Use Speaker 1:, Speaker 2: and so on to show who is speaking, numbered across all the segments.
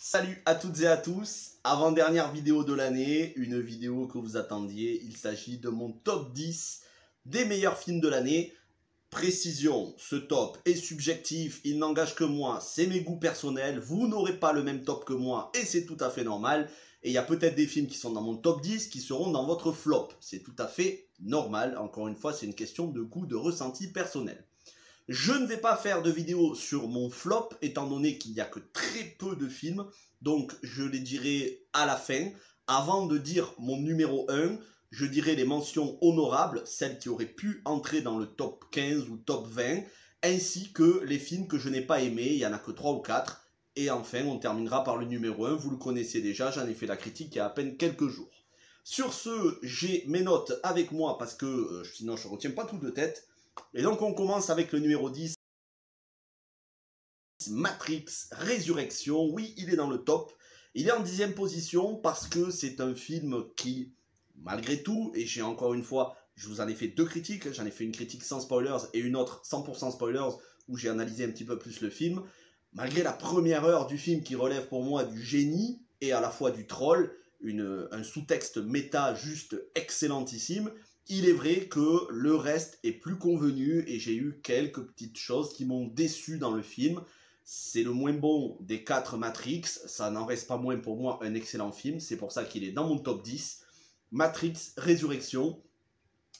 Speaker 1: Salut à toutes et à tous, avant-dernière vidéo de l'année, une vidéo que vous attendiez, il s'agit de mon top 10 des meilleurs films de l'année. Précision, ce top est subjectif, il n'engage que moi, c'est mes goûts personnels, vous n'aurez pas le même top que moi et c'est tout à fait normal. Et il y a peut-être des films qui sont dans mon top 10 qui seront dans votre flop, c'est tout à fait normal, encore une fois c'est une question de goût, de ressenti personnel. Je ne vais pas faire de vidéo sur mon flop, étant donné qu'il n'y a que très peu de films, donc je les dirai à la fin. Avant de dire mon numéro 1, je dirai les mentions honorables, celles qui auraient pu entrer dans le top 15 ou top 20, ainsi que les films que je n'ai pas aimés, il n'y en a que 3 ou 4. Et enfin, on terminera par le numéro 1, vous le connaissez déjà, j'en ai fait la critique il y a à peine quelques jours. Sur ce, j'ai mes notes avec moi, parce que sinon je ne retiens pas tout de tête. Et donc on commence avec le numéro 10, Matrix Résurrection. Oui, il est dans le top. Il est en 10e position parce que c'est un film qui, malgré tout, et j'ai encore une fois, je vous en ai fait deux critiques, j'en ai fait une critique sans spoilers et une autre 100% spoilers où j'ai analysé un petit peu plus le film. Malgré la première heure du film qui relève pour moi du génie et à la fois du troll, un sous-texte méta juste excellentissime, il est vrai que le reste est plus convenu et j'ai eu quelques petites choses qui m'ont déçu dans le film. C'est le moins bon des 4 Matrix, ça n'en reste pas moins pour moi un excellent film, c'est pour ça qu'il est dans mon top 10. Matrix Résurrection,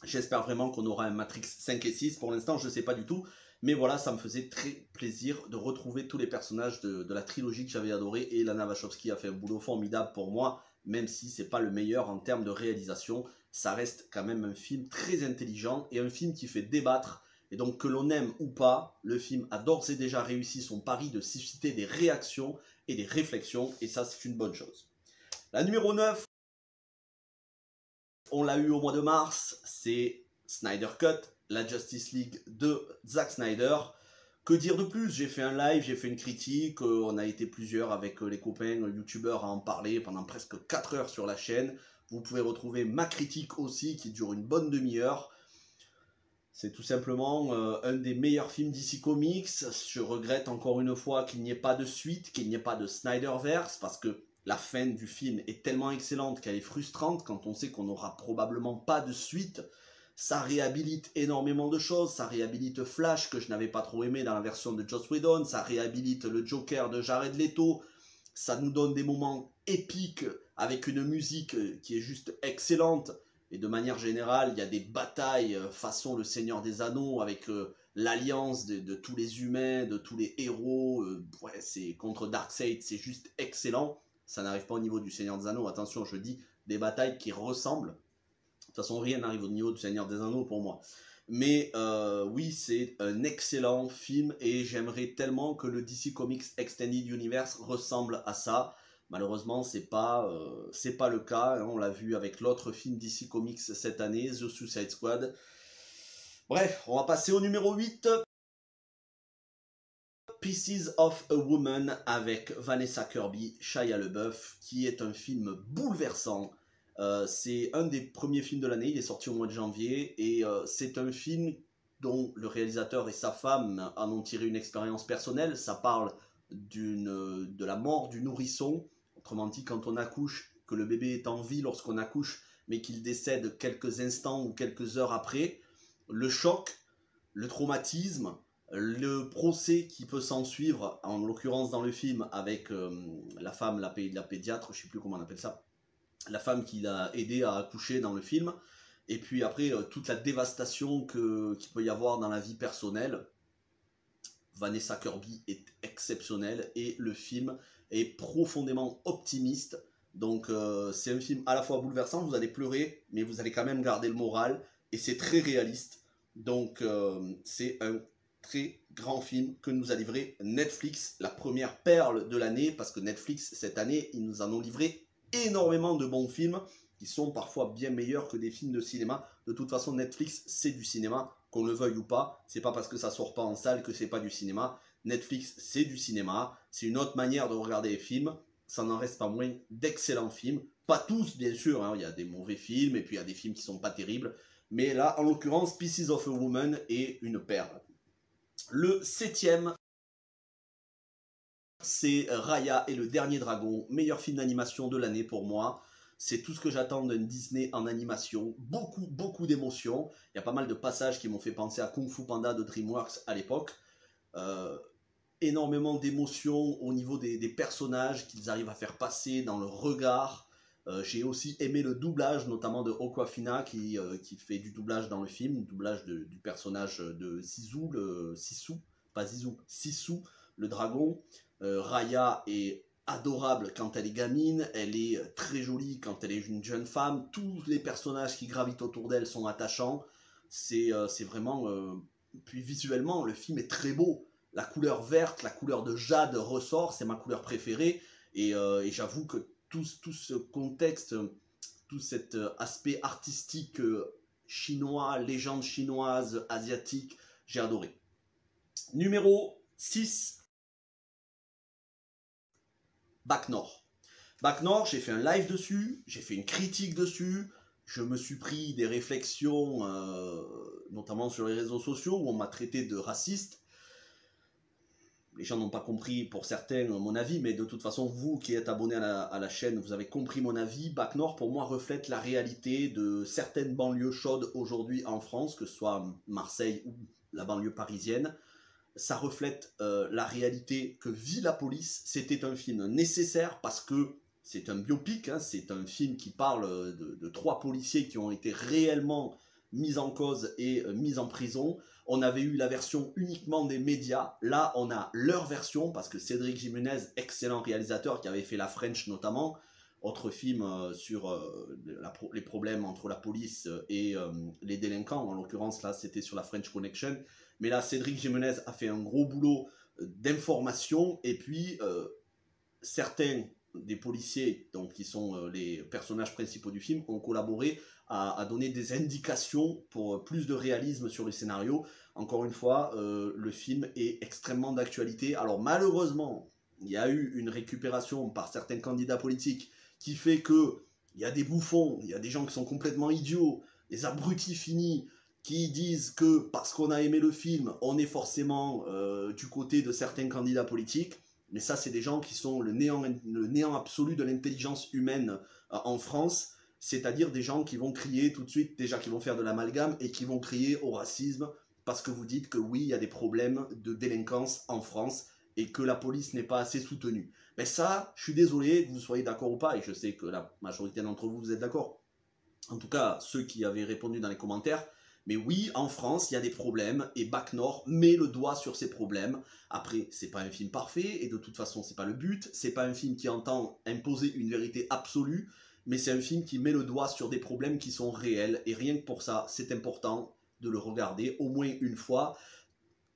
Speaker 1: j'espère vraiment qu'on aura un Matrix 5 et 6, pour l'instant je ne sais pas du tout, mais voilà, ça me faisait très plaisir de retrouver tous les personnages de la trilogie que j'avais adoré, et Lana Wachowski a fait un boulot formidable pour moi, même si c'est pas le meilleur en termes de réalisation, ça reste quand même un film très intelligent, et un film qui fait débattre, et donc que l'on aime ou pas, le film a d'ores et déjà réussi son pari de susciter des réactions et des réflexions, et ça c'est une bonne chose. La numéro 9, on l'a eu au mois de mars, c'est Snyder Cut, la Justice League de Zack Snyder. Que dire de plus? J'ai fait un live, j'ai fait une critique, on a été plusieurs avec les copains youtubeurs à en parler pendant presque 4 heures sur la chaîne. Vous pouvez retrouver ma critique aussi qui dure une bonne demi-heure. C'est tout simplement un des meilleurs films DC Comics. Je regrette encore une fois qu'il n'y ait pas de suite, qu'il n'y ait pas de Snyderverse, parce que la fin du film est tellement excellente qu'elle est frustrante quand on sait qu'on n'aura probablement pas de suite. Ça réhabilite énormément de choses, ça réhabilite Flash que je n'avais pas trop aimé dans la version de Joss Whedon, ça réhabilite le Joker de Jared Leto, ça nous donne des moments épiques avec une musique qui est juste excellente. Et de manière générale, il y a des batailles façon le Seigneur des Anneaux avec l'alliance de tous les humains, de tous les héros. Ouais, c'est contre Darkseid, c'est juste excellent. Ça n'arrive pas au niveau du Seigneur des Anneaux, attention, je dis des batailles qui ressemblent. De toute façon, rien n'arrive au niveau du Seigneur des Anneaux pour moi. Mais oui, c'est un excellent film et j'aimerais tellement que le DC Comics Extended Universe ressemble à ça. Malheureusement, c'est pas le cas. Hein. On l'a vu avec l'autre film DC Comics cette année, The Suicide Squad. Bref, on va passer au numéro 8. Pieces of a Woman avec Vanessa Kirby, Shia LaBeouf, qui est un film bouleversant. C'est un des premiers films de l'année, il est sorti au mois de janvier, et c'est un film dont le réalisateur et sa femme en ont tiré une expérience personnelle. Ça parle de la mort du nourrisson, autrement dit quand on accouche, que le bébé est en vie lorsqu'on accouche, mais qu'il décède quelques instants ou quelques heures après, le choc, le traumatisme, le procès qui peut s'en suivre, en l'occurrence dans le film, avec la femme, la pédiatre, je ne sais plus comment on appelle ça, la femme qui l'a aidé à accoucher dans le film, et puis après toute la dévastation qu'il peut y avoir dans la vie personnelle. Vanessa Kirby est exceptionnelle et le film est profondément optimiste. Donc c'est un film à la fois bouleversant, vous allez pleurer, mais vous allez quand même garder le moral, et c'est très réaliste. Donc c'est un très grand film que nous a livré Netflix, la première perle de l'année, parce que Netflix cette année, ils nous en ont livré énormément de bons films qui sont parfois bien meilleurs que des films de cinéma. De toute façon, Netflix, c'est du cinéma, qu'on le veuille ou pas. C'est pas parce que ça sort pas en salle que c'est pas du cinéma. Netflix, c'est du cinéma. C'est une autre manière de regarder les films. Ça n'en reste pas moins d'excellents films. Pas tous, bien sûr. Hein. Il y a des mauvais films et puis il y a des films qui sont pas terribles. Mais là, en l'occurrence, Pieces of a Woman est une perle. Le 7e, c'est Raya et le Dernier Dragon, meilleur film d'animation de l'année pour moi. C'est tout ce que j'attends d'un Disney en animation. Beaucoup d'émotions. Il y a pas mal de passages qui m'ont fait penser à Kung Fu Panda de DreamWorks à l'époque. Énormément d'émotions au niveau des personnages qu'ils arrivent à faire passer dans le regard. J'ai aussi aimé le doublage, notamment de Awkwafina qui fait du doublage dans le film, le doublage du personnage de Sisu, Sisu, le dragon. Raya est adorable quand elle est gamine, elle est très jolie quand elle est une jeune femme, tous les personnages qui gravitent autour d'elle sont attachants, c'est vraiment... Puis visuellement, le film est très beau, la couleur verte, la couleur de jade ressort, c'est ma couleur préférée, et j'avoue que tout ce contexte, tout cet aspect artistique chinois, légende chinoise, asiatique, j'ai adoré. Numéro 6, Bac Nord. Bac Nord, j'ai fait un live dessus, j'ai fait une critique dessus, je me suis pris des réflexions, notamment sur les réseaux sociaux, où on m'a traité de raciste. Les gens n'ont pas compris, pour certains, mon avis, mais de toute façon, vous qui êtes abonnés à la chaîne, vous avez compris mon avis. Bac Nord, pour moi, reflète la réalité de certaines banlieues chaudes aujourd'hui en France, que ce soit Marseille ou la banlieue parisienne. Ça reflète la réalité que vit la police. C'était un film nécessaire parce que c'est un biopic, hein, c'est un film qui parle de 3 policiers qui ont été réellement mis en cause et mis en prison. On avait eu la version uniquement des médias, là on a leur version parce que Cédric Jimenez, excellent réalisateur qui avait fait La French notamment, autre film sur les problèmes entre la police et les délinquants, en l'occurrence là c'était sur la French Connection. Mais là, Cédric Jimenez a fait un gros boulot d'information. Et puis, certains des policiers, donc, qui sont les personnages principaux du film, ont collaboré à donner des indications pour plus de réalisme sur le scénario. Encore une fois, le film est extrêmement d'actualité. Alors, malheureusement, il y a eu une récupération par certains candidats politiques qui fait qu'il y a des bouffons, il y a des gens qui sont complètement idiots, des abrutis finis, qui disent que parce qu'on a aimé le film, on est forcément du côté de certains candidats politiques. Mais ça, c'est des gens qui sont le néant absolu de l'intelligence humaine en France. C'est-à-dire des gens qui vont crier tout de suite, déjà qui vont faire de l'amalgame et qui vont crier au racisme parce que vous dites que oui, il y a des problèmes de délinquance en France et que la police n'est pas assez soutenue. Mais ça, je suis désolé que vous soyez d'accord ou pas, et je sais que la majorité d'entre vous, vous êtes d'accord. En tout cas, ceux qui avaient répondu dans les commentaires. Mais oui, en France, il y a des problèmes, et Bac Nord met le doigt sur ces problèmes. Après, c'est pas un film parfait, et de toute façon, c'est pas le but. C'est pas un film qui entend imposer une vérité absolue, mais c'est un film qui met le doigt sur des problèmes qui sont réels, et rien que pour ça, c'est important de le regarder au moins une fois,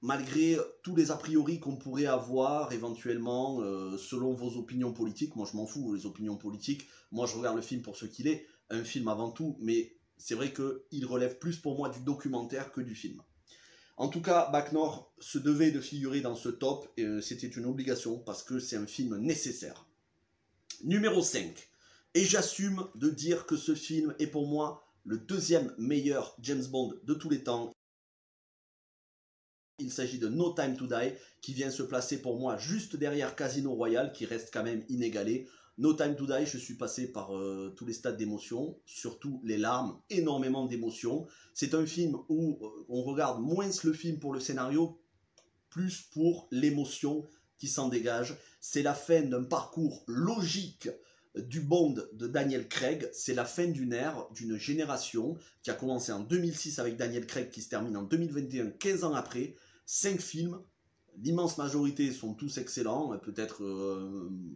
Speaker 1: malgré tous les a priori qu'on pourrait avoir éventuellement selon vos opinions politiques. Moi, je m'en fous, les opinions politiques. Moi, je regarde le film pour ce qu'il est, un film avant tout, mais c'est vrai qu'il relève plus pour moi du documentaire que du film. En tout cas, Bac Nord se devait de figurer dans ce top, et c'était une obligation parce que c'est un film nécessaire. Numéro 5. Et j'assume de dire que ce film est pour moi le 2e meilleur James Bond de tous les temps. Il s'agit de No Time to Die, qui vient se placer pour moi juste derrière Casino Royale, qui reste quand même inégalé. No Time to Die, je suis passé par tous les stades d'émotion, surtout les larmes, énormément d'émotions. C'est un film où on regarde moins le film pour le scénario, plus pour l'émotion qui s'en dégage. C'est la fin d'un parcours logique du Bond de Daniel Craig. C'est la fin d'une ère, d'une génération qui a commencé en 2006 avec Daniel Craig, qui se termine en 2021, 15 ans après. 5 films. L'immense majorité sont tous excellents, peut-être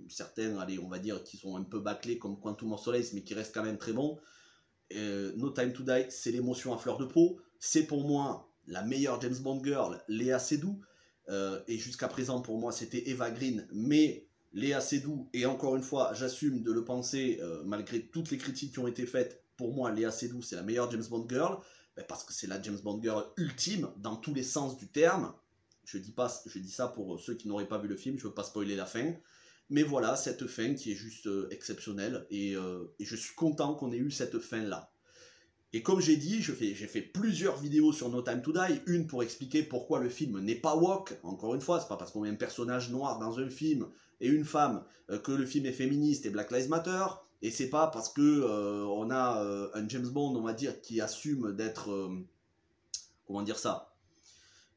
Speaker 1: certains, allez, on va dire, qui sont un peu bâclés comme Quantum of Solace, mais qui restent quand même très bons. No Time to Die, c'est l'émotion à fleur de peau. C'est pour moi la meilleure James Bond girl, Léa Seydoux. Et jusqu'à présent, pour moi, c'était Eva Green, mais Léa Seydoux, et encore une fois, j'assume de le penser, malgré toutes les critiques qui ont été faites, pour moi, Léa Seydoux, c'est la meilleure James Bond girl, parce que c'est la James Bond girl ultime, dans tous les sens du terme. Je dis ça pour ceux qui n'auraient pas vu le film, je ne veux pas spoiler la fin. Mais voilà, cette fin qui est juste exceptionnelle, et je suis content qu'on ait eu cette fin-là. Et comme j'ai dit, j'ai fait plusieurs vidéos sur No Time to Die, une pour expliquer pourquoi le film n'est pas woke. Encore une fois, c'est pas parce qu'on met un personnage noir dans un film et une femme que le film est féministe et Black Lives Matter. Et c'est pas parce que on a un James Bond, on va dire, qui assume d'être, comment dire ça,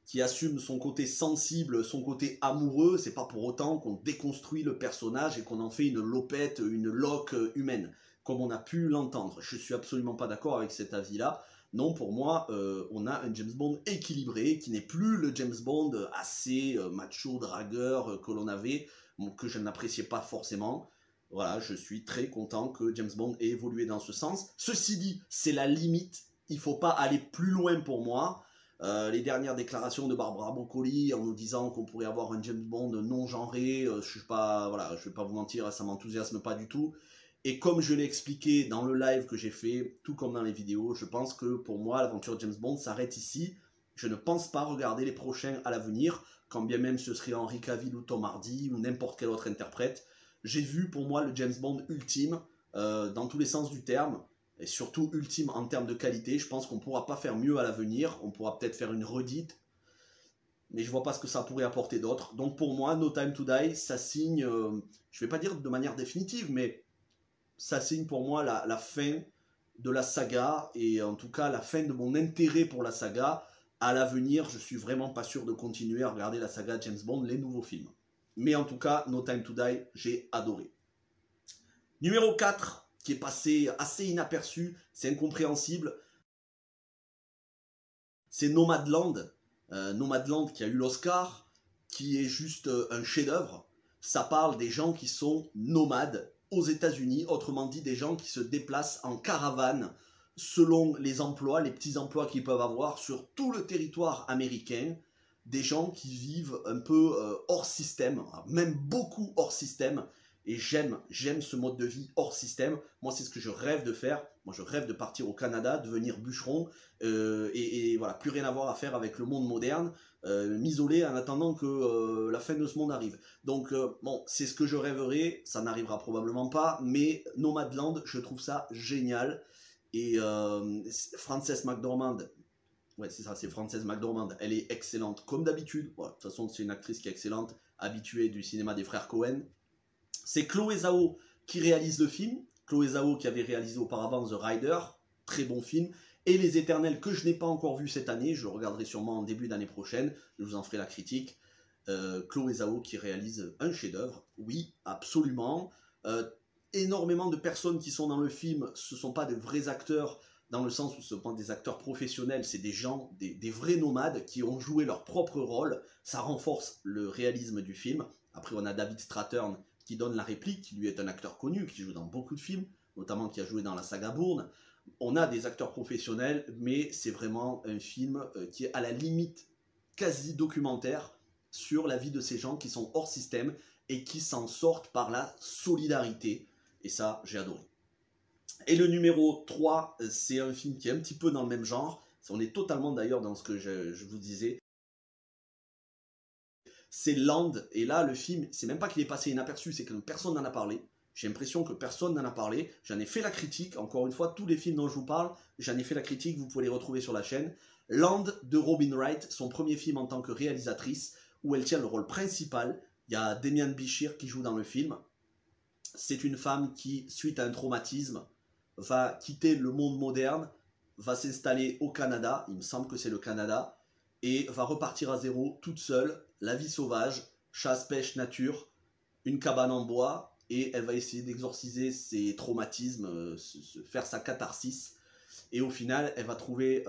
Speaker 1: qui assume son côté sensible, son côté amoureux, c'est pas pour autant qu'on déconstruit le personnage et qu'on en fait une lopette, une loque humaine, comme on a pu l'entendre. Je suis absolument pas d'accord avec cet avis-là. Non, pour moi, on a un James Bond équilibré, qui n'est plus le James Bond assez macho, dragueur que l'on avait, que je n'appréciais pas forcément. Voilà, je suis très content que James Bond ait évolué dans ce sens. Ceci dit, c'est la limite, il ne faut pas aller plus loin pour moi. Les dernières déclarations de Barbara Broccoli en nous disant qu'on pourrait avoir un James Bond non genré, je vais pas vous mentir, ça m'enthousiasme pas du tout. Et comme je l'ai expliqué dans le live que j'ai fait, tout comme dans les vidéos, je pense que pour moi l'aventure James Bond s'arrête ici. Je ne pense pas regarder les prochains à l'avenir, quand bien même ce serait Henry Cavill ou Tom Hardy ou n'importe quel autre interprète. J'ai vu pour moi le James Bond ultime, dans tous les sens du terme, et surtout ultime en termes de qualité. Je pense qu'on ne pourra pas faire mieux à l'avenir, on pourra peut-être faire une redite, mais je vois pas ce que ça pourrait apporter d'autre. Donc pour moi, No Time to Die, ça signe, je vais pas dire de manière définitive, mais ça signe pour moi la fin de la saga, et en tout cas la fin de mon intérêt pour la saga. À l'avenir, je suis vraiment pas sûr de continuer à regarder la saga James Bond, les nouveaux films. Mais en tout cas, No Time to Die, j'ai adoré. Numéro 4, qui est passé assez inaperçu, c'est incompréhensible, c'est Nomadland. Nomadland qui a eu l'Oscar, qui est juste un chef-d'œuvre. Ça parle des gens qui sont nomades aux États-Unis, autrement dit des gens qui se déplacent en caravane selon les emplois, les petits emplois qu'ils peuvent avoir sur tout le territoire américain. Des gens qui vivent un peu hors système, même beaucoup hors système. Et j'aime ce mode de vie hors système. Moi, c'est ce que je rêve de faire. Moi, je rêve de partir au Canada, devenir bûcheron, et voilà, plus rien avoir à faire avec le monde moderne, m'isoler en attendant que la fin de ce monde arrive. Donc, bon, c'est ce que je rêverais. Ça n'arrivera probablement pas, mais Nomadland, je trouve ça génial. Et Frances McDormand, ouais, c'est ça, c'est Frances McDormand. Elle est excellente, comme d'habitude. Voilà, de toute façon, c'est une actrice qui est excellente, habituée du cinéma des frères Cohen. C'est Chloé Zhao qui réalise le film. Chloé Zhao qui avait réalisé auparavant The Rider, très bon film. Et Les Éternels, que je n'ai pas encore vu cette année, je le regarderai sûrement en début d'année prochaine, je vous en ferai la critique. Chloé Zhao qui réalise un chef-d'œuvre, oui, absolument. Énormément de personnes qui sont dans le film, ce ne sont pas de vrais acteurs, dans le sens où ce ne sont pas des acteurs professionnels, c'est des gens, des vrais nomades qui ont joué leur propre rôle. Ça renforce le réalisme du film. Après, on a David Strathern qui donne la réplique, qui lui est un acteur connu, qui joue dans beaucoup de films, notamment qui a joué dans la saga Bourne. On a des acteurs professionnels, mais c'est vraiment un film qui est à la limite quasi documentaire sur la vie de ces gens qui sont hors système et qui s'en sortent par la solidarité. Et ça, j'ai adoré. Et le numéro 3, c'est un film qui est un petit peu dans le même genre. On est totalement d'ailleurs dans ce que je vous disais. C'est Land, et là le film, c'est même pas qu'il est passé inaperçu, c'est que personne n'en a parlé. J'ai l'impression que personne n'en a parlé. J'en ai fait la critique, encore une fois, tous les films dont je vous parle, j'en ai fait la critique, vous pouvez les retrouver sur la chaîne. Land de Robin Wright, son premier film en tant que réalisatrice, où elle tient le rôle principal. Il y a Demian Bichir qui joue dans le film. C'est une femme qui, suite à un traumatisme, va quitter le monde moderne, va s'installer au Canada, il me semble que c'est le Canada, et va repartir à zéro, toute seule, la vie sauvage, chasse, pêche, nature, une cabane en bois, et elle va essayer d'exorciser ses traumatismes, faire sa catharsis, et au final, elle va trouver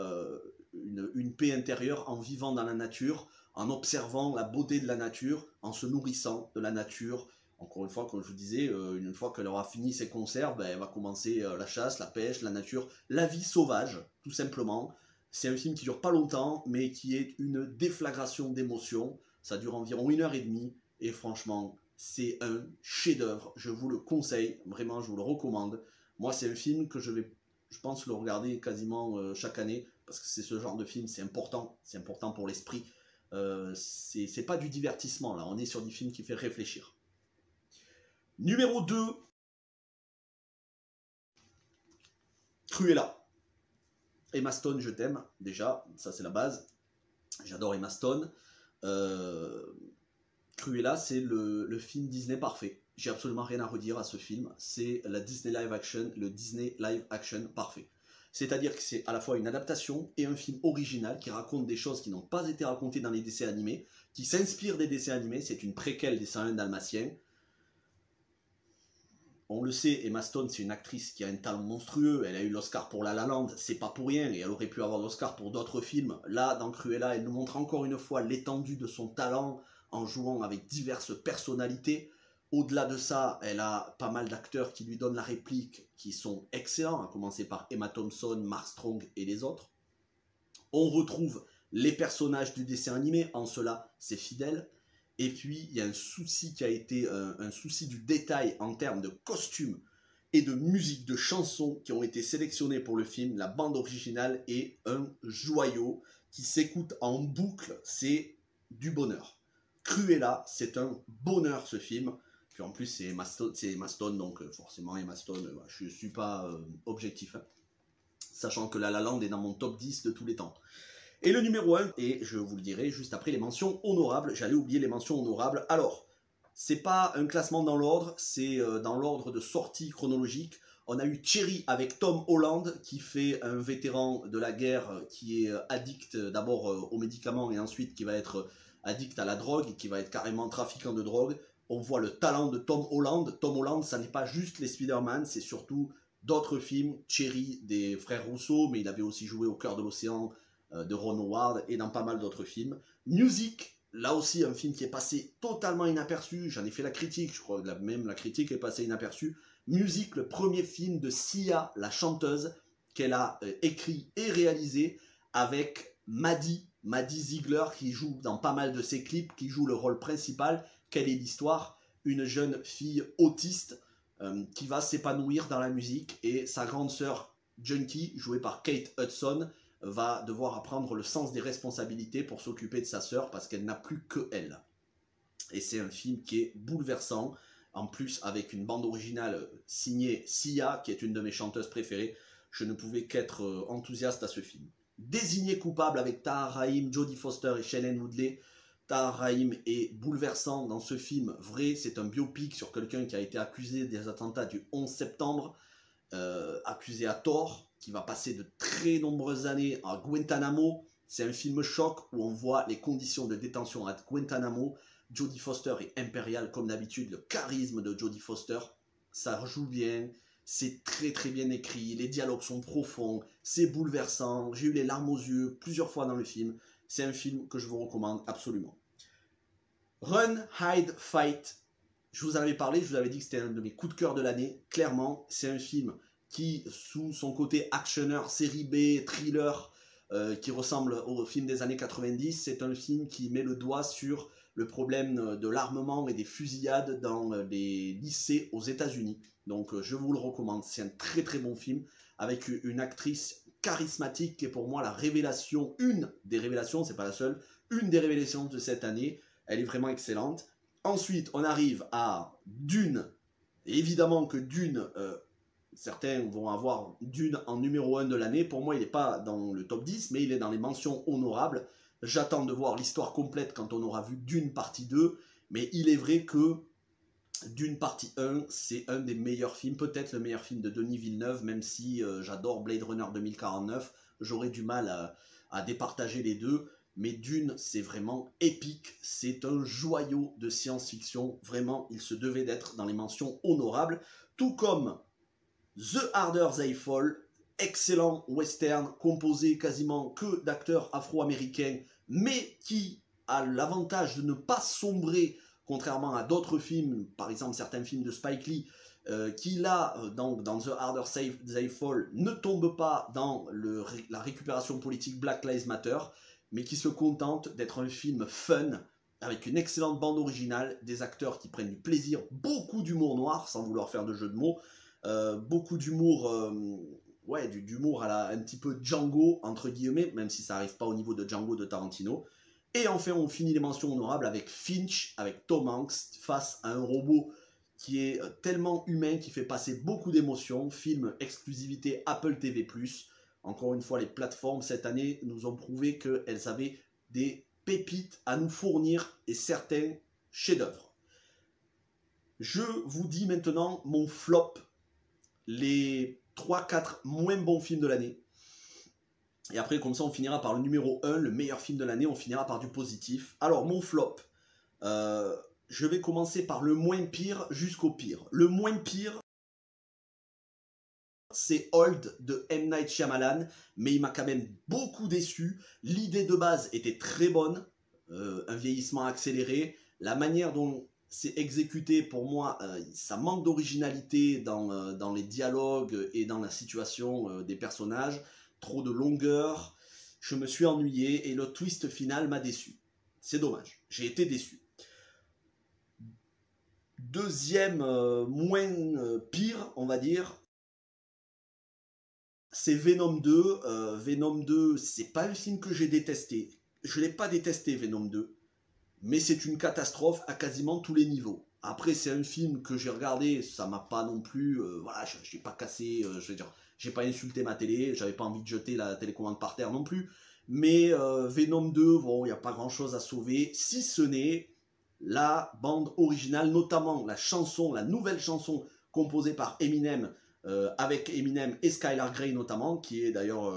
Speaker 1: une paix intérieure en vivant dans la nature, en observant la beauté de la nature, en se nourrissant de la nature. Encore une fois, comme je vous disais, une fois qu'elle aura fini ses conserves, elle va commencer la chasse, la pêche, la nature, la vie sauvage, tout simplement. C'est un film qui dure pas longtemps, mais qui est une déflagration d'émotions. Ça dure environ 1h30, et franchement, c'est un chef-d'œuvre. Je vous le conseille, vraiment, je vous le recommande. Moi, c'est un film que je pense le regarder quasiment chaque année, parce que c'est ce genre de film, c'est important pour l'esprit. C'est pas du divertissement, là, on est sur du film qui fait réfléchir. Numéro 2, Cruella. Emma Stone, je t'aime, déjà, ça c'est la base. J'adore Emma Stone. Cruella, c'est le film Disney parfait. J'ai absolument rien à redire à ce film. C'est la Disney live action, le Disney live action parfait. C'est-à-dire que c'est à la fois une adaptation et un film original qui raconte des choses qui n'ont pas été racontées dans les dessins animés, qui s'inspire des dessins animés. C'est une préquelle des 101 Dalmatiens. On le sait, Emma Stone, c'est une actrice qui a un talent monstrueux. Elle a eu l'Oscar pour La La Land, c'est pas pour rien, et elle aurait pu avoir l'Oscar pour d'autres films. Là, dans Cruella, elle nous montre encore une fois l'étendue de son talent en jouant avec diverses personnalités. Au-delà de ça, elle a pas mal d'acteurs qui lui donnent la réplique, qui sont excellents, à commencer par Emma Thompson, Mark Strong et les autres. On retrouve les personnages du dessin animé, en cela, c'est fidèle. Et puis, il y a un souci qui a été un souci du détail en termes de costumes et de musique, de chansons qui ont été sélectionnées pour le film. La bande originale est un joyau qui s'écoute en boucle. C'est du bonheur. Cruella, c'est un bonheur ce film. Puis en plus, c'est Emma Stone, donc forcément Emma Stone, je ne suis pas objectif. Hein. Sachant que La La Land est dans mon top 10 de tous les temps. Et le numéro 1, et je vous le dirai juste après les mentions honorables, j'allais oublier les mentions honorables. Alors, c'est pas un classement dans l'ordre, c'est dans l'ordre de sortie chronologique. On a eu Cherry avec Tom Holland, qui fait un vétéran de la guerre qui est addict d'abord aux médicaments et ensuite qui va être addict à la drogue, qui va être carrément trafiquant de drogue. On voit le talent de Tom Holland. Tom Holland, ça n'est pas juste les Spider-Man, c'est surtout d'autres films. Cherry des frères Rousseau, mais il avait aussi joué au cœur de l'océan, de Ron Howard et dans pas mal d'autres films. Music, là aussi un film qui est passé totalement inaperçu, j'en ai fait la critique, je crois que même la critique est passée inaperçue. Music, le premier film de Sia, la chanteuse, qu'elle a écrit et réalisé avec Maddie Ziegler qui joue dans pas mal de ses clips, qui joue le rôle principal. Quelle est l'histoire? Une jeune fille autiste qui va s'épanouir dans la musique et sa grande sœur Junkie, jouée par Kate Hudson, va devoir apprendre le sens des responsabilités pour s'occuper de sa sœur parce qu'elle n'a plus que elle. Et c'est un film qui est bouleversant, en plus avec une bande originale signée Sia, qui est une de mes chanteuses préférées. Je ne pouvais qu'être enthousiaste à ce film. Désigné coupable avec Tahar Rahim, Jodie Foster et Shailene Woodley. Tahar Rahim est bouleversant dans ce film. Vrai, c'est un biopic sur quelqu'un qui a été accusé des attentats du 11 septembre, accusé à tort, qui va passer de très nombreuses années à Guantanamo. C'est un film choc où on voit les conditions de détention à Guantanamo. Jodie Foster est impériale comme d'habitude. Le charisme de Jodie Foster, ça joue bien. C'est très très bien écrit. Les dialogues sont profonds. C'est bouleversant. J'ai eu les larmes aux yeux plusieurs fois dans le film. C'est un film que je vous recommande absolument. Run, Hide, Fight. Je vous en avais parlé. Je vous avais dit que c'était un de mes coups de cœur de l'année. Clairement, c'est un film qui, sous son côté actionneur, série B, thriller, qui ressemble au film des années 90, c'est un film qui met le doigt sur le problème de l'armement et des fusillades dans les lycées aux États-Unis. Donc je vous le recommande, c'est un très très bon film, avec une actrice charismatique qui est pour moi la révélation, une des révélations, c'est pas la seule, une des révélations de cette année, elle est vraiment excellente. Ensuite, on arrive à Dune, et évidemment que Dune... certains vont avoir Dune en numéro 1 de l'année. Pour moi, il n'est pas dans le top 10, mais il est dans les mentions honorables. J'attends de voir l'histoire complète quand on aura vu Dune partie 2. Mais il est vrai que Dune partie 1, c'est un des meilleurs films, peut-être le meilleur film de Denis Villeneuve, même si j'adore Blade Runner 2049. J'aurais du mal à départager les deux. Mais Dune, c'est vraiment épique. C'est un joyau de science-fiction. Vraiment, il se devait d'être dans les mentions honorables. Tout comme The Harder They Fall, excellent western composé quasiment que d'acteurs afro-américains, mais qui a l'avantage de ne pas sombrer, contrairement à d'autres films, par exemple certains films de Spike Lee, qui là, dans The Harder They Fall, ne tombe pas dans la récupération politique Black Lives Matter, mais qui se contente d'être un film fun, avec une excellente bande originale, des acteurs qui prennent du plaisir, beaucoup d'humour noir, sans vouloir faire de jeu de mots, beaucoup d'humour, ouais, d'humour à la un petit peu Django, entre guillemets, même si ça n'arrive pas au niveau de Django de Tarantino. Et enfin, on finit les mentions honorables avec Finch, avec Tom Hanks, face à un robot qui est tellement humain, qui fait passer beaucoup d'émotions. Film exclusivité Apple TV+. Encore une fois, les plateformes cette année nous ont prouvé qu'elles avaient des pépites à nous fournir et certains chefs-d'œuvre. Je vous dis maintenant mon flop, les 3-4 moins bons films de l'année. Et après, comme ça, on finira par le numéro 1, le meilleur film de l'année, on finira par du positif. Alors, mon flop, je vais commencer par le moins pire jusqu'au pire. Le moins pire, c'est Old de M. Night Shyamalan, mais il m'a quand même beaucoup déçu. L'idée de base était très bonne, un vieillissement accéléré. La manière dont c'est exécuté, pour moi, ça manque d'originalité dans les dialogues et dans la situation des personnages. Trop de longueur, je me suis ennuyé et le twist final m'a déçu. C'est dommage, j'ai été déçu. Deuxième, moins pire, on va dire, c'est Venom 2. Venom 2, c'est pas un film que j'ai détesté. Je l'ai pas détesté, Venom 2. Mais c'est une catastrophe à quasiment tous les niveaux. Après, c'est un film que j'ai regardé, ça m'a pas non plus... voilà, je n'ai pas cassé, je veux dire, j'ai pas insulté ma télé, j'avais pas envie de jeter la télécommande par terre non plus. Mais Venom 2, bon, il n'y a pas grand chose à sauver, si ce n'est la bande originale, notamment la chanson, la nouvelle chanson composée par Eminem, avec Eminem et Skylar Grey notamment, qui est d'ailleurs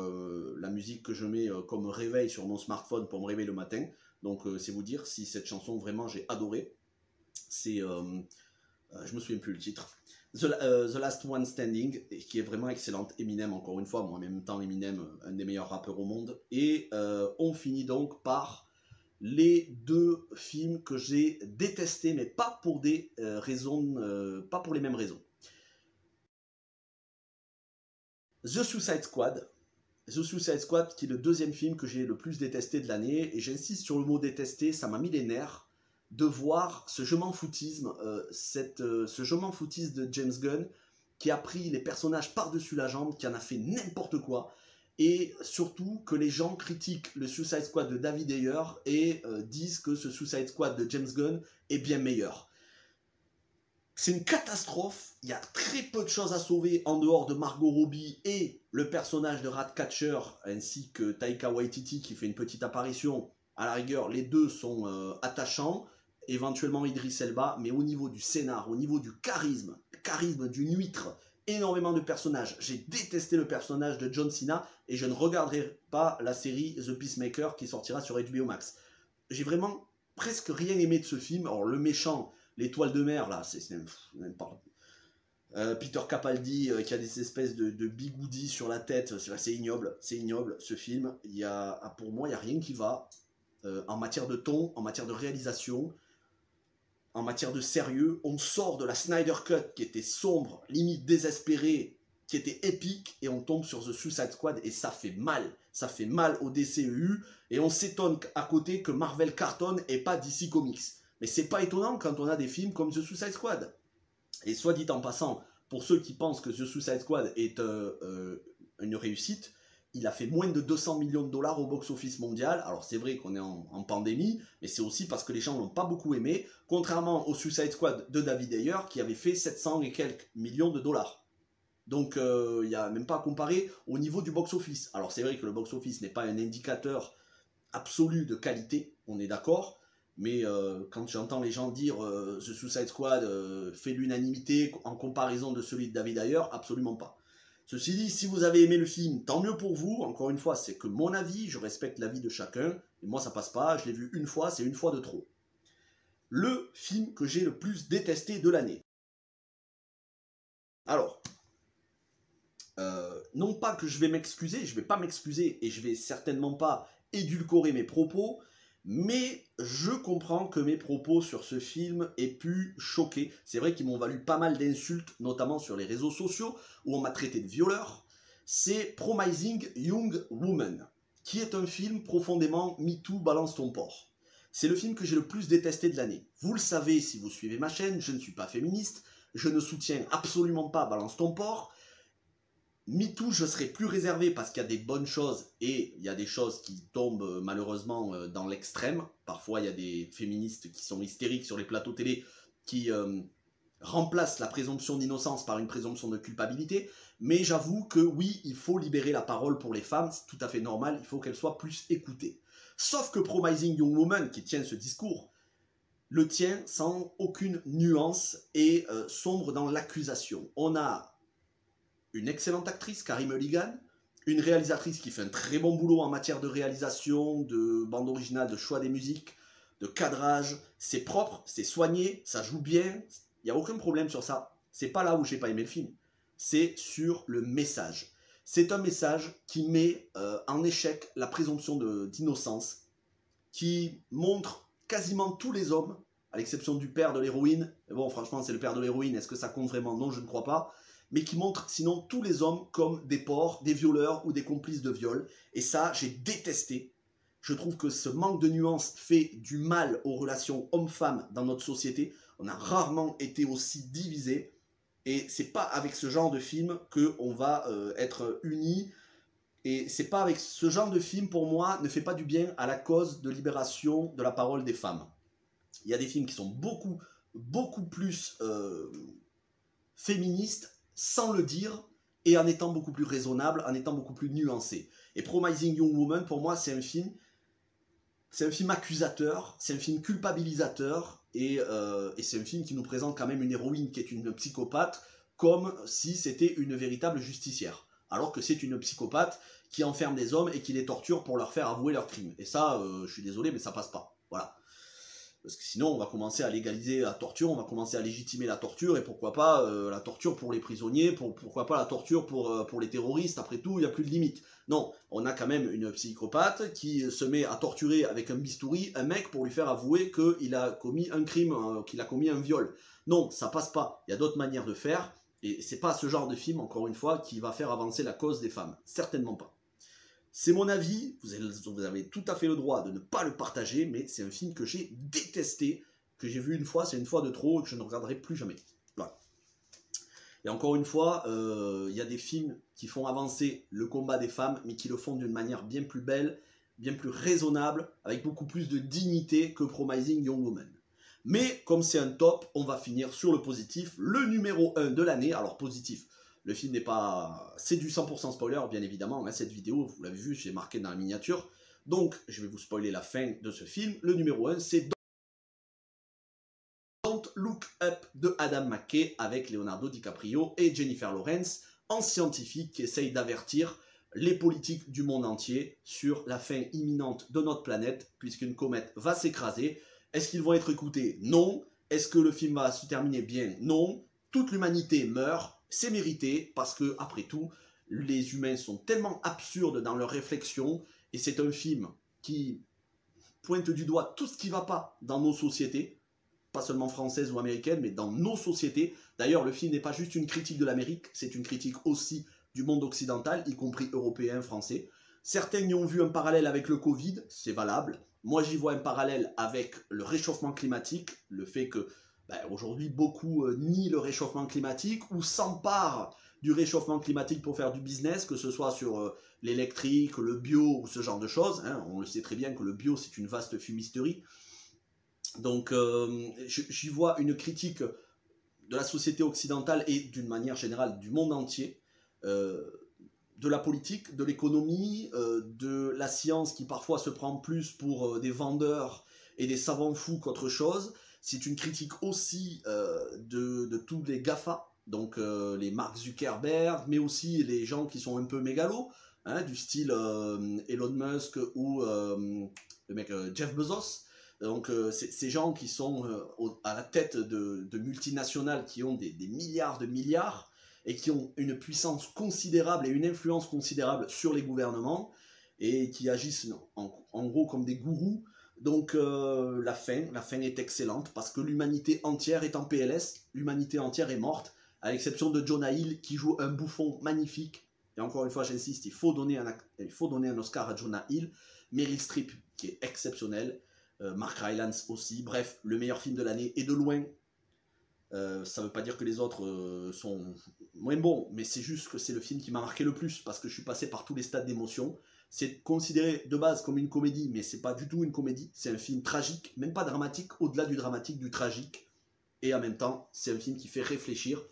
Speaker 1: la musique que je mets comme réveil sur mon smartphone pour me réveiller le matin. Donc c'est vous dire si cette chanson vraiment j'ai adoré. C'est, je me souviens plus le titre. The Last One Standing, qui est vraiment excellente. Eminem encore une fois, moi en même temps Eminem, un des meilleurs rappeurs au monde. Et on finit donc par les deux films que j'ai détestés, mais pas pour des raisons, pas pour les mêmes raisons. The Suicide Squad. The Suicide Squad, qui est le deuxième film que j'ai le plus détesté de l'année, et j'insiste sur le mot détesté, ça m'a mis les nerfs de voir ce je m'en foutisme, ce je m'en foutisme de James Gunn, qui a pris les personnages par-dessus la jambe, qui en a fait n'importe quoi, et surtout que les gens critiquent le Suicide Squad de David Ayer et disent que ce Suicide Squad de James Gunn est bien meilleur. C'est une catastrophe, il y a très peu de choses à sauver en dehors de Margot Robbie et le personnage de Ratcatcher, ainsi que Taika Waititi qui fait une petite apparition. À la rigueur, les deux sont attachants, éventuellement Idris Elba, mais au niveau du scénar, au niveau du charisme d'une huître, énormément de personnages. J'ai détesté le personnage de John Cena et je ne regarderai pas la série The Peacemaker qui sortira sur HBO Max. J'ai vraiment presque rien aimé de ce film. Alors le méchant, l'étoile de mer, là, c'est Peter Capaldi qui a des espèces de bigoudis sur la tête, c'est ignoble, ce film. Pour moi, il n'y a rien qui va en matière de ton, en matière de réalisation, en matière de sérieux. On sort de la Snyder Cut qui était sombre, limite désespérée, qui était épique, et on tombe sur The Suicide Squad et ça fait mal au DCEU, et on s'étonne à côté que Marvel cartonne et pas DC Comics. Mais c'est pas étonnant quand on a des films comme The Suicide Squad. Et soit dit en passant, pour ceux qui pensent que The Suicide Squad est une réussite, il a fait moins de 200 millions de dollars au box-office mondial. Alors c'est vrai qu'on est en pandémie, mais c'est aussi parce que les gens l'ont pas beaucoup aimé, contrairement au Suicide Squad de David Ayer qui avait fait 700 et quelques millions de dollars. Donc il n'y a même pas à comparer au niveau du box-office. Alors c'est vrai que le box-office n'est pas un indicateur absolu de qualité, on est d'accord. Mais quand j'entends les gens dire The Suicide Squad fait l'unanimité en comparaison de celui de David Ayer, absolument pas. Ceci dit, si vous avez aimé le film, tant mieux pour vous. Encore une fois, c'est que mon avis, je respecte l'avis de chacun. Et moi, ça passe pas, je l'ai vu une fois, c'est une fois de trop. Le film que j'ai le plus détesté de l'année. Alors, non pas que je vais m'excuser, je vais pas m'excuser et je vais certainement pas édulcorer mes propos, mais je comprends que mes propos sur ce film aient pu choquer. C'est vrai qu'ils m'ont valu pas mal d'insultes, notamment sur les réseaux sociaux, où on m'a traité de violeur. C'est Promising Young Woman, qui est un film profondément MeToo, balance ton porc. C'est le film que j'ai le plus détesté de l'année. Vous le savez si vous suivez ma chaîne, je ne suis pas féministe, je ne soutiens absolument pas balance ton porc. MeToo, je serai plus réservé parce qu'il y a des bonnes choses et il y a des choses qui tombent malheureusement dans l'extrême. Parfois, il y a des féministes qui sont hystériques sur les plateaux télé qui remplace la présomption d'innocence par une présomption de culpabilité, mais j'avoue que oui, il faut libérer la parole pour les femmes, c'est tout à fait normal, il faut qu'elles soient plus écoutées. Sauf que Promising Young Woman, qui tient ce discours, le tient sans aucune nuance et sombre dans l'accusation. On a une excellente actrice, Carey Mulligan, une réalisatrice qui fait un très bon boulot en matière de réalisation, de bande originale, de choix des musiques, de cadrage, c'est propre, c'est soigné, ça joue bien, il n'y a aucun problème sur ça. C'est pas là où j'ai pas aimé le film, c'est sur le message. C'est un message qui met en échec la présomption d'innocence, qui montre quasiment tous les hommes, à l'exception du père de l'héroïne. Bon, franchement, c'est le père de l'héroïne, est-ce que ça compte vraiment? Non, je ne crois pas. Mais qui montre sinon tous les hommes comme des porcs, des violeurs ou des complices de viol. Et ça, j'ai détesté. Je trouve que ce manque de nuances fait du mal aux relations hommes-femmes dans notre société. On a rarement été aussi divisés. Et c'est pas avec ce genre de film qu'on va être unis. Et c'est pas avec ce genre de film, pour moi, ne fait pas du bien à la cause de libération de la parole des femmes. Il y a des films qui sont beaucoup plus féministes, sans le dire, et en étant beaucoup plus raisonnables, en étant beaucoup plus nuancés. Et Promising Young Woman, pour moi, c'est un film accusateur, c'est un film culpabilisateur, et c'est un film qui nous présente quand même une héroïne qui est une psychopathe, comme si c'était une véritable justicière. Alors que c'est une psychopathe qui enferme des hommes et qui les torture pour leur faire avouer leurs crimes. Et ça, je suis désolé, mais ça passe pas. Voilà. Parce que sinon, on va commencer à légaliser la torture, on va commencer à légitimer la torture, et pourquoi pas la torture pour les prisonniers, pourquoi pas la torture pour les terroristes, après tout, il n'y a plus de limite. Non, on a quand même une psychopathe qui se met à torturer avec un bistouri un mec pour lui faire avouer qu'il a commis un crime, qu'il a commis un viol. Non, ça passe pas, il y a d'autres manières de faire, et c'est pas ce genre de film, encore une fois, qui va faire avancer la cause des femmes. Certainement pas. C'est mon avis, vous avez tout à fait le droit de ne pas le partager, mais c'est un film que j'ai détesté, que j'ai vu une fois, c'est une fois de trop, et que je ne regarderai plus jamais. Voilà. Et encore une fois, il y a des films qui font avancer le combat des femmes, mais qui le font d'une manière bien plus belle, bien plus raisonnable, avec beaucoup plus de dignité que Promising Young Woman. Mais comme c'est un top, on va finir sur le positif, le numéro 1 de l'année. Alors positif, le film n'est pas... C'est du 100% spoiler, bien évidemment. Hein, cette vidéo, vous l'avez vu, j'ai marqué dans la miniature. Donc, je vais vous spoiler la fin de ce film. Le numéro 1, c'est Don't Look Up de Adam McKay avec Leonardo DiCaprio et Jennifer Lawrence, en scientifique qui essaye d'avertir les politiques du monde entier sur la fin imminente de notre planète, puisqu'une comète va s'écraser. Est-ce qu'ils vont être écoutés? Non. Est-ce que le film va se terminer bien? Non. Toute l'humanité meurt. C'est mérité, parce que, après tout, les humains sont tellement absurdes dans leurs réflexions, et c'est un film qui pointe du doigt tout ce qui ne va pas dans nos sociétés, pas seulement françaises ou américaines, mais dans nos sociétés. D'ailleurs, le film n'est pas juste une critique de l'Amérique, c'est une critique aussi du monde occidental, y compris européen, français. Certains y ont vu un parallèle avec le Covid, c'est valable. Moi, j'y vois un parallèle avec le réchauffement climatique, le fait que aujourd'hui, beaucoup nient le réchauffement climatique ou s'emparent du réchauffement climatique pour faire du business, que ce soit sur l'électrique, le bio ou ce genre de choses. Hein. On le sait très bien que le bio, c'est une vaste fumisterie. Donc, j'y vois une critique de la société occidentale et d'une manière générale du monde entier, de la politique, de l'économie, de la science qui parfois se prend plus pour des vendeurs et des savants fous qu'autre chose. C'est une critique aussi de tous les GAFA, donc les Mark Zuckerberg, mais aussi les gens qui sont un peu mégalos, hein, du style Elon Musk ou le mec Jeff Bezos. Donc ces gens qui sont à la tête de multinationales qui ont des milliards de milliards et qui ont une puissance considérable et une influence considérable sur les gouvernements et qui agissent en gros comme des gourous. Donc la fin est excellente parce que l'humanité entière est en PLS, l'humanité entière est morte, à l'exception de Jonah Hill qui joue un bouffon magnifique. Et encore une fois, j'insiste, il faut donner un Oscar à Jonah Hill, Meryl Streep qui est exceptionnelle, Mark Rylance aussi, bref, le meilleur film de l'année et de loin. Ça ne veut pas dire que les autres sont moins bons, mais c'est juste que c'est le film qui m'a marqué le plus parce que je suis passé par tous les stades d'émotion. C'est considéré de base comme une comédie, mais c'est pas du tout une comédie. C'est un film tragique, même pas dramatique, au-delà du dramatique, du tragique. et en même temps, c'est un film qui fait réfléchir.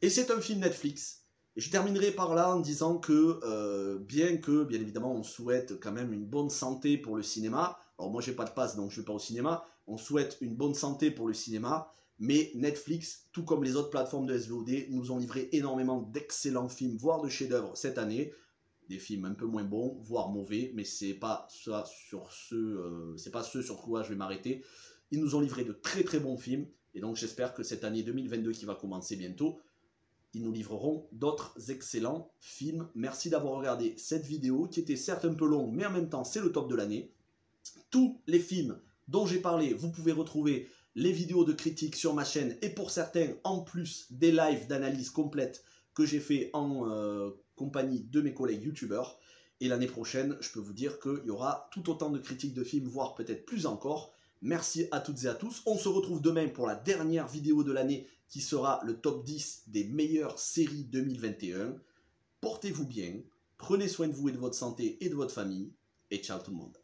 Speaker 1: Et c'est un film Netflix. Et je terminerai par là en disant que, bien évidemment, on souhaite quand même une bonne santé pour le cinéma. Alors moi, j'ai pas de passe, donc je vais pas au cinéma. On souhaite une bonne santé pour le cinéma. Mais Netflix, tout comme les autres plateformes de SVOD, nous ont livré énormément d'excellents films, voire de chefs-d'œuvre cette année. Des films un peu moins bons, voire mauvais, mais c'est pas ça c'est pas ce sur quoi je vais m'arrêter. Ils nous ont livré de très très bons films, et donc j'espère que cette année 2022 qui va commencer bientôt, ils nous livreront d'autres excellents films. Merci d'avoir regardé cette vidéo, qui était certes un peu longue, mais en même temps c'est le top de l'année. Tous les films dont j'ai parlé, vous pouvez retrouver les vidéos de critique sur ma chaîne, et pour certains, en plus des lives d'analyse complète que j'ai fait en compagnie de mes collègues youtubeurs. Et l'année prochaine, je peux vous dire qu'il y aura tout autant de critiques de films, voire peut-être plus encore. Merci à toutes et à tous. On se retrouve demain pour la dernière vidéo de l'année qui sera le top 10 des meilleures séries 2021. Portez-vous bien, prenez soin de vous et de votre santé et de votre famille, et ciao tout le monde.